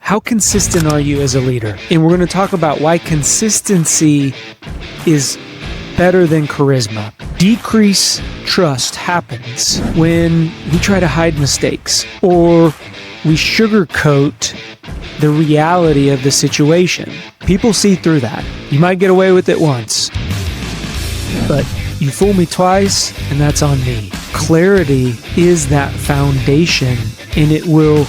How consistent are you as a leader? And we're going to talk about why consistency is better than charisma. Decrease trust happens when we try to hide mistakes or we sugarcoat the reality of the situation. People see through that. You might get away with it once, but you fool me twice, and that's on me. Clarity is that foundation, and it will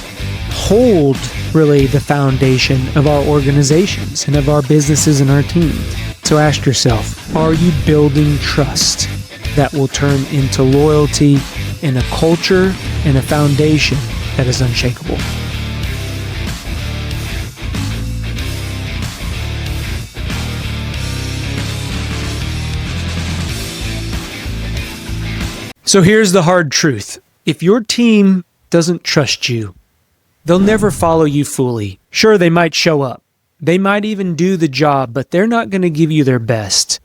hold really the foundation of our organizations and of our businesses and our teams. So ask yourself, are you building trust that will turn into loyalty and a culture and a foundation that is unshakable? So here's the hard truth. If your team doesn't trust you, they'll never follow you fully. Sure, they might show up. They might even do the job, but they're not going to give you their best.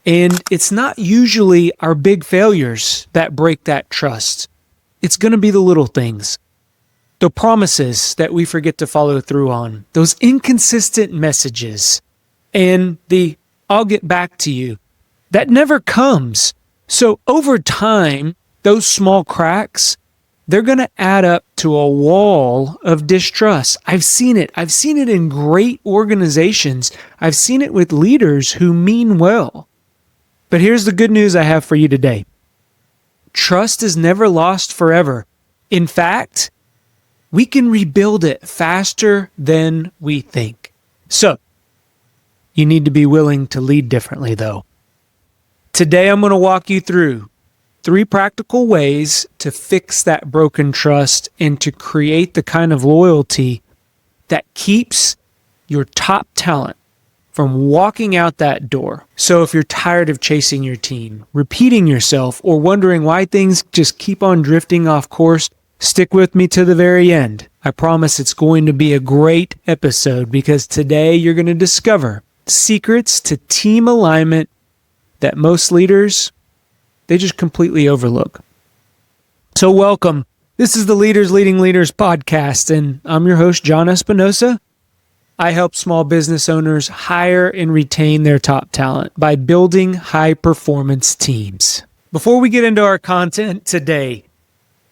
And it's not usually our big failures that break that trust. It's going to be the little things. The promises that we forget to follow through on. Those inconsistent messages. And the "I'll get back to you." That never comes. So over time, those small cracks, they're going to add up to a wall of distrust. I've seen it. I've seen it in great organizations. I've seen it with leaders who mean well. But here's the good news I have for you today. Trust is never lost forever. In fact, we can rebuild it faster than we think. So, you need to be willing to lead differently, though. Today, I'm going to walk you through 3 practical ways to fix that broken trust and to create the kind of loyalty that keeps your top talent from walking out that door. So if you're tired of chasing your team, repeating yourself, or wondering why things just keep on drifting off course, stick with me to the very end. I promise it's going to be a great episode because today you're going to discover secrets to team alignment that most leaders, they just completely overlook. So welcome. This is the Leaders Leading Leaders podcast, and I'm your host, John Espinosa. I help small business owners hire and retain their top talent by building high-performance teams. Before we get into our content today,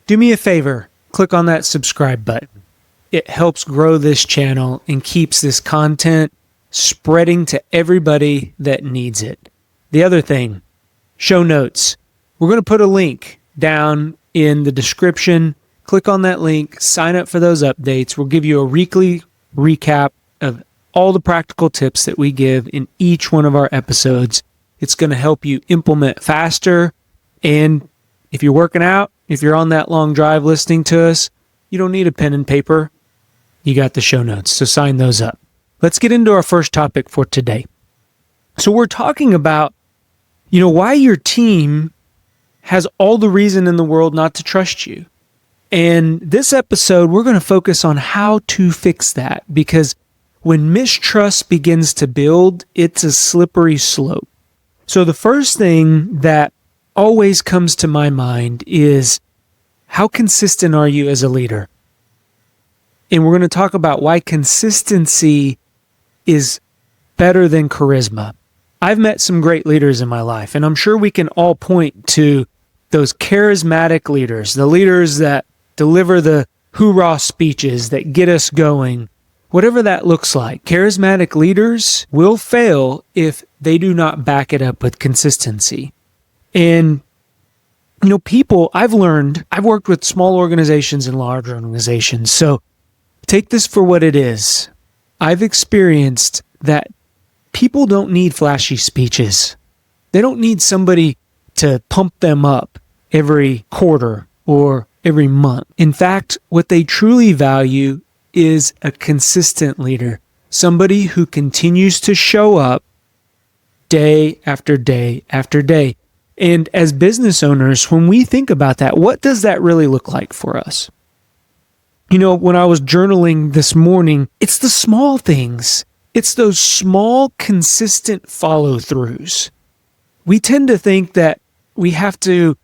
do me a favor, click on that subscribe button. It helps grow this channel and keeps this content spreading to everybody that needs it. The other thing, show notes. We're going to put a link down in the description. Click on that link, sign up for those updates. We'll give you a weekly recap of all the practical tips that we give in each one of our episodes. It's going to help you implement faster. And if you're working out, if you're on that long drive listening to us, you don't need a pen and paper. You got the show notes, so sign those up. Let's get into our first topic for today. So we're talking about why your team has all the reason in the world not to trust you. And this episode, we're going to focus on how to fix that, because when mistrust begins to build, it's a slippery slope. So the first thing that always comes to my mind is, how consistent are you as a leader? And we're going to talk about why consistency is better than charisma. I've met some great leaders in my life, and I'm sure we can all point to those charismatic leaders, the leaders that deliver the hoorah speeches that get us going, whatever that looks like. Charismatic leaders will fail if they do not back it up with consistency. And, people, I've worked with small organizations and large organizations, so take this for what it is. I've experienced that people don't need flashy speeches. They don't need somebody to pump them up every quarter or every month. In fact, what they truly value is a consistent leader, somebody who continues to show up day after day after day. And as business owners, when we think about that, what does that really look like for us? When I was journaling this morning, it's the small things. It's those small, consistent follow-throughs. We tend to think that we have to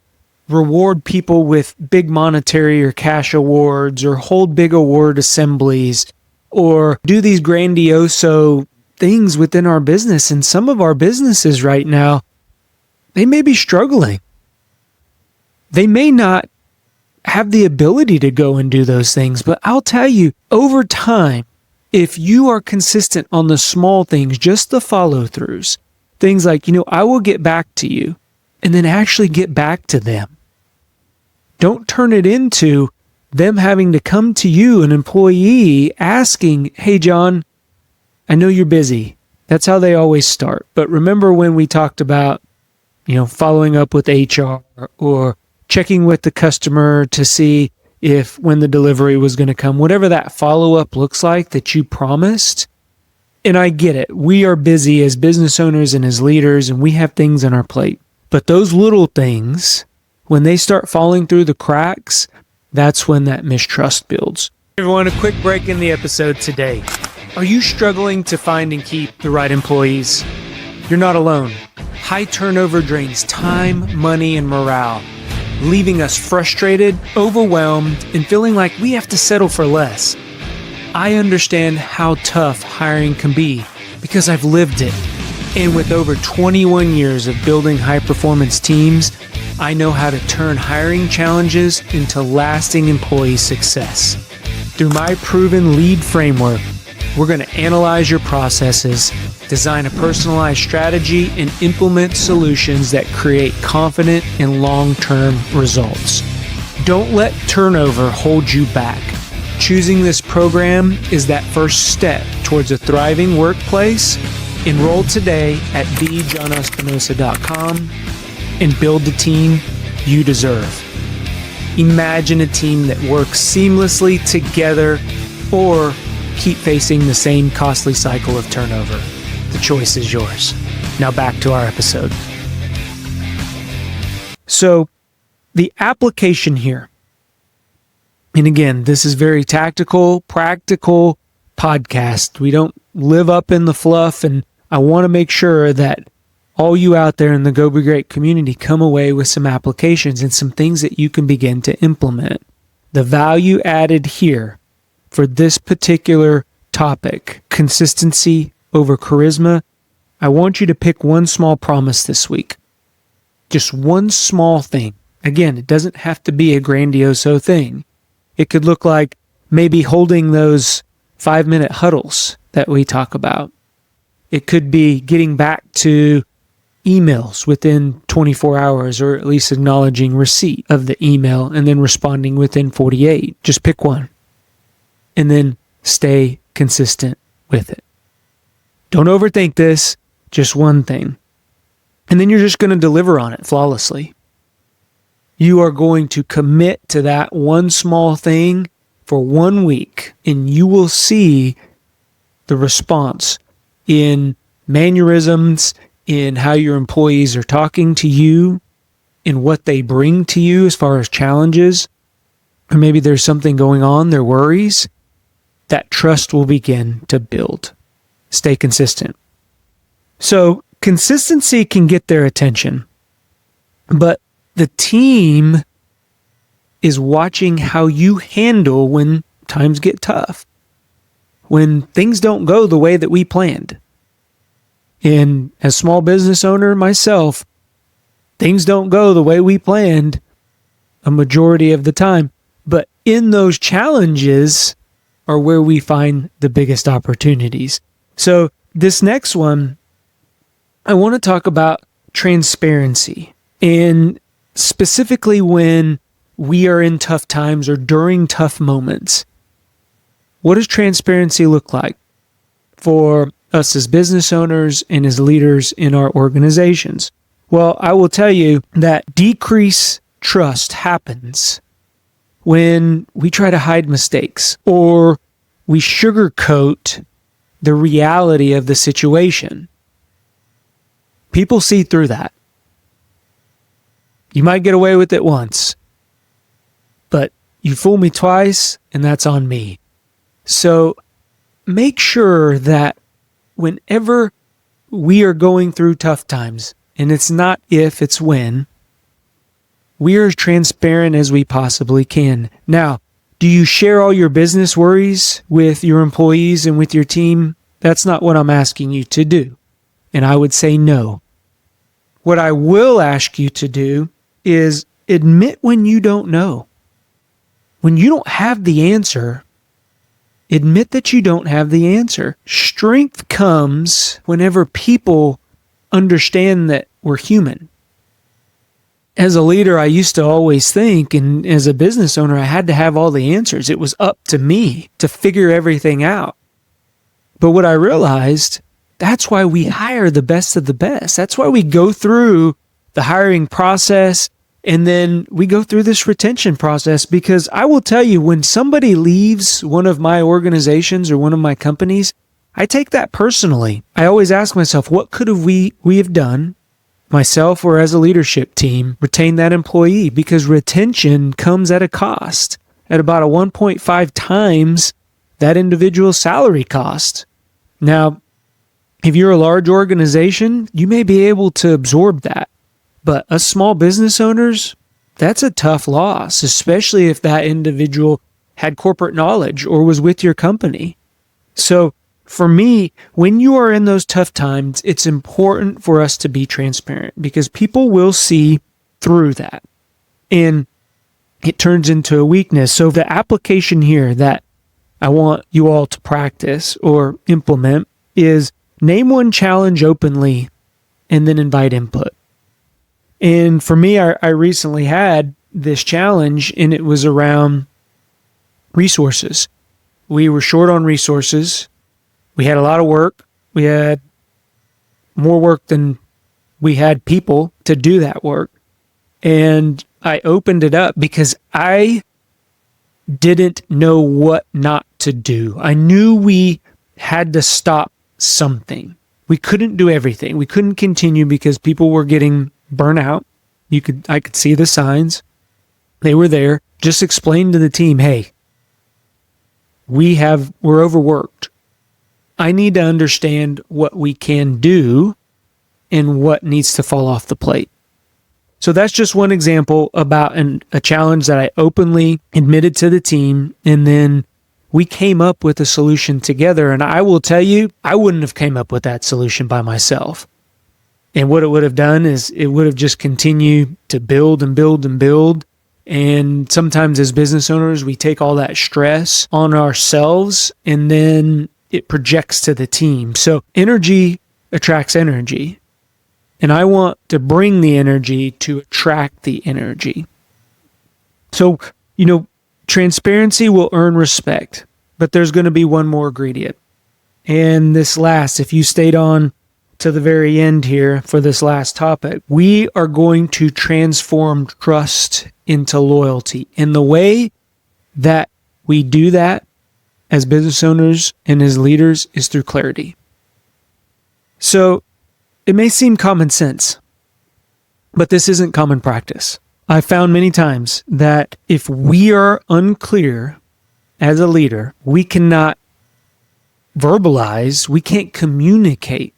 reward people with big monetary or cash awards or hold big award assemblies or do these grandioso things within our business. And some of our businesses right now, they may be struggling. They may not have the ability to go and do those things. But I'll tell you, over time, if you are consistent on the small things, just the follow-throughs, things like, I will get back to you, and then actually get back to them. Don't turn it into them having to come to you, an employee, asking, hey, John, I know you're busy. That's how they always start. But remember when we talked about, following up with HR or checking with the customer to see if when the delivery was going to come, whatever that follow-up looks like that you promised. And I get it. We are busy as business owners and as leaders, and we have things on our plate. But those little things, when they start falling through the cracks, that's when that mistrust builds. Everyone, a quick break in the episode today. Are you struggling to find and keep the right employees? You're not alone. High turnover drains time, money, and morale, leaving us frustrated, overwhelmed, and feeling like we have to settle for less. I understand how tough hiring can be because I've lived it. And with over 21 years of building high-performance teams, I know how to turn hiring challenges into lasting employee success. Through my proven lead framework, we're going to analyze your processes, design a personalized strategy, and implement solutions that create confident and long-term results. Don't let turnover hold you back. Choosing this program is that first step towards a thriving workplace. Enroll today at thejohnespinosa.com and build the team you deserve. Imagine a team that works seamlessly together or keep facing the same costly cycle of turnover. The choice is yours. Now back to our episode. So the application here, and again, this is very tactical, practical podcast. We don't live up in the fluff, and I want to make sure that all you out there in the Go Be Great community come away with some applications and some things that you can begin to implement. The value added here for this particular topic, consistency over charisma, I want you to pick one small promise this week. Just one small thing. Again, it doesn't have to be a grandioso thing. It could look like maybe holding those 5-minute huddles that we talk about. It could be getting back to emails within 24 hours, or at least acknowledging receipt of the email and then responding within 48. Just pick one. And then stay consistent with it. Don't overthink this, just one thing. And then you're just going to deliver on it flawlessly. You are going to commit to that one small thing for 1 week, and you will see the response in mannerisms, in how your employees are talking to you, in what they bring to you as far as challenges, or maybe there's something going on, their worries. That trust will begin to build. Stay consistent. So consistency can get their attention, but the team is watching how you handle when times get tough, when things don't go the way that we planned. And as small business owner myself, things don't go the way we planned a majority of the time. But in those challenges are where we find the biggest opportunities. So this next one, I want to talk about transparency, and specifically when we are in tough times or during tough moments. What does transparency look like for us as business owners and as leaders in our organizations? Well, I will tell you that decreased trust happens when we try to hide mistakes or we sugarcoat the reality of the situation. People see through that. You might get away with it once, but you fool me twice, and that's on me. So make sure that whenever we are going through tough times, and it's not if, it's when, we are as transparent as we possibly can. Now, Do you share all your business worries with your employees and with your team? That's not what I'm asking you to do. And I would say no. What I will ask you to do is admit when you don't know. When you don't have the answer, admit that you don't have the answer. Strength comes whenever people understand that we're human. As a leader, I used to always think, and as a business owner, I had to have all the answers. It was up to me to figure everything out. But what I realized, that's why we hire the best of the best. That's why we go through the hiring process, and then we go through this retention process, because I will tell you, when somebody leaves one of my organizations or one of my companies, I take that personally. I always ask myself, what could we have done, myself or as a leadership team, retain that employee? Because retention comes at a cost, at about a 1.5 times that individual's salary cost. Now, if you're a large organization, you may be able to absorb that. But us small business owners, that's a tough loss, especially if that individual had corporate knowledge or was with your company. So for me, when you are in those tough times, it's important for us to be transparent, because people will see through that. And it turns into a weakness. So the application here that I want you all to practice or implement is name one challenge openly and then invite input. And for me, I recently had this challenge, and it was around resources. We were short on resources. We had a lot of work. We had more work than we had people to do that work. And I opened it up because I didn't know what not to do. I knew we had to stop something. We couldn't do everything. We couldn't continue because people were getting burnt out. I could see the signs. They were there. Just explain to the team, hey, we're overworked. I need to understand what we can do and what needs to fall off the plate. So that's just one example about a challenge that I openly admitted to the team, and then we came up with a solution together. And I will tell you, I wouldn't have came up with that solution by myself. And what it would have done is it would have just continued to build and build and build. And sometimes as business owners, we take all that stress on ourselves, and then it projects to the team. So energy attracts energy. And I want to bring the energy to attract the energy. So, transparency will earn respect, but there's going to be one more ingredient. And this last, if you stayed on to the very end here for this last topic, we are going to transform trust into loyalty. And the way that we do that as business owners and as leaders is through clarity. So it may seem common sense, but this isn't common practice. I've found many times that if we are unclear as a leader, we cannot verbalize, we can't communicate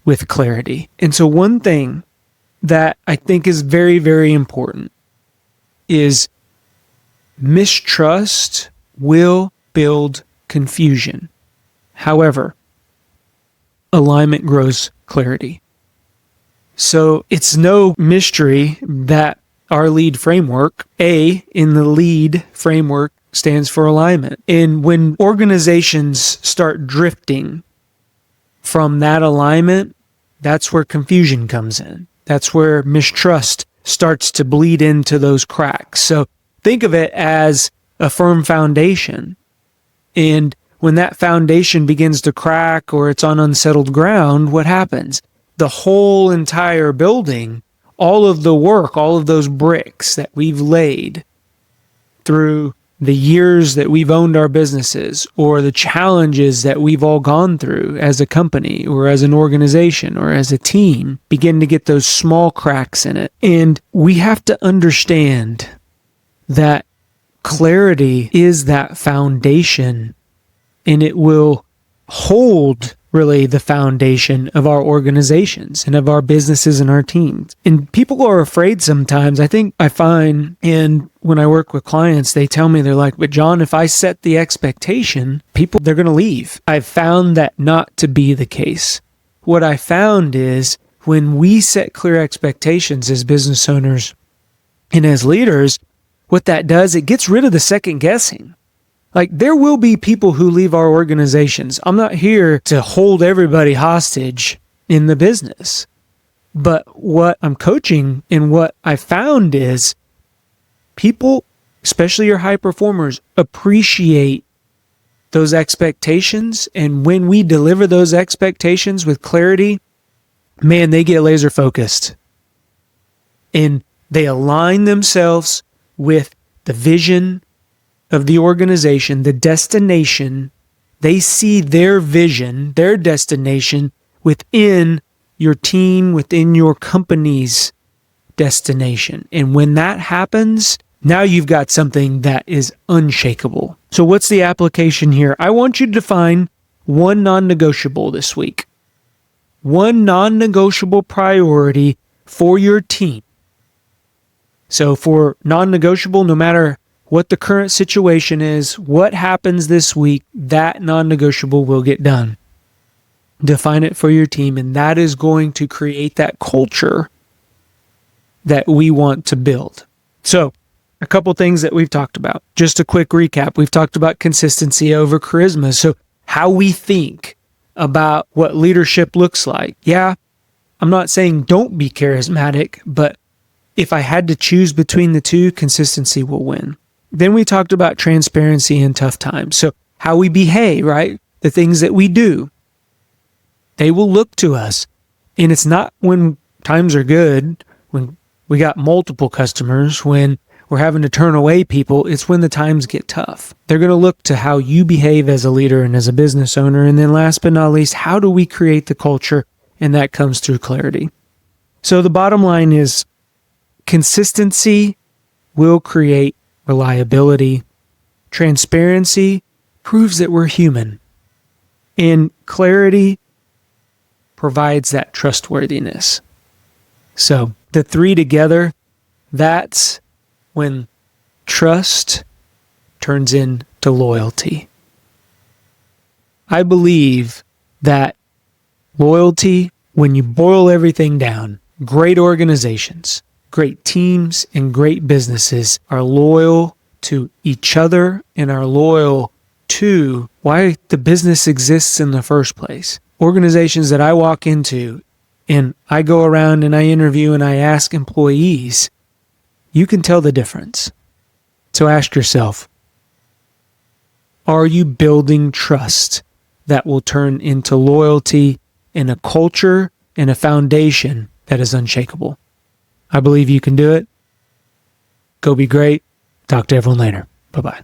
with clarity. And so one thing that I think is very, very important is mistrust will build confusion. However, alignment grows clarity. So it's no mystery that our lead framework, A in the lead framework, stands for alignment. And when organizations start drifting from that alignment, that's where confusion comes in. That's where mistrust starts to bleed into those cracks. So think of it as a firm foundation. And when that foundation begins to crack or it's on unsettled ground, what happens? The whole entire building, all of the work, all of those bricks that we've laid through the years that we've owned our businesses, or the challenges that we've all gone through as a company or as an organization or as a team, begin to get those small cracks in it. And we have to understand that clarity is that foundation, and it will hold really the foundation of our organizations and of our businesses and our teams. And people are afraid sometimes. I find, and when I work with clients, they tell me, they're like, but John, if I set the expectation, they're going to leave. I've found that not to be the case. What I found is when we set clear expectations as business owners and as leaders, what that does, it gets rid of the second guessing. Like, there will be people who leave our organizations. I'm not here to hold everybody hostage in the business. But what I'm coaching and what I found is people, especially your high performers, appreciate those expectations. And when we deliver those expectations with clarity, man, they get laser focused. And they align themselves with the vision of the organization, the destination. They see their vision, their destination within your team, within your company's destination. And when that happens, now you've got something that is unshakable. So what's the application here? I want you to define one non-negotiable this week. One non-negotiable priority for your team. So for non-negotiable, no matter what the current situation is, what happens this week, that non-negotiable will get done. Define it for your team, and that is going to create that culture that we want to build. So, a couple things that we've talked about. Just a quick recap. We've talked about consistency over charisma. So, how we think about what leadership looks like. Yeah, I'm not saying don't be charismatic, but if I had to choose between the two, consistency will win. Then we talked about transparency in tough times. So how we behave, right? The things that we do, they will look to us. And it's not when times are good, when we got multiple customers, when we're having to turn away people. It's when the times get tough. They're going to look to how you behave as a leader and as a business owner. And then last but not least, how do we create the culture? And that comes through clarity. So the bottom line is consistency will create reliability. Transparency proves that we're human. And clarity provides that trustworthiness. So the three together, that's when trust turns into loyalty. I believe that loyalty, when you boil everything down, great organizations, great teams, and great businesses are loyal to each other and are loyal to why the business exists in the first place. Organizations that I walk into and I go around and I interview and I ask employees, you can tell the difference. So ask yourself, are you building trust that will turn into loyalty and a culture and a foundation that is unshakable? I believe you can do it. Go be great. Talk to everyone later. Bye-bye.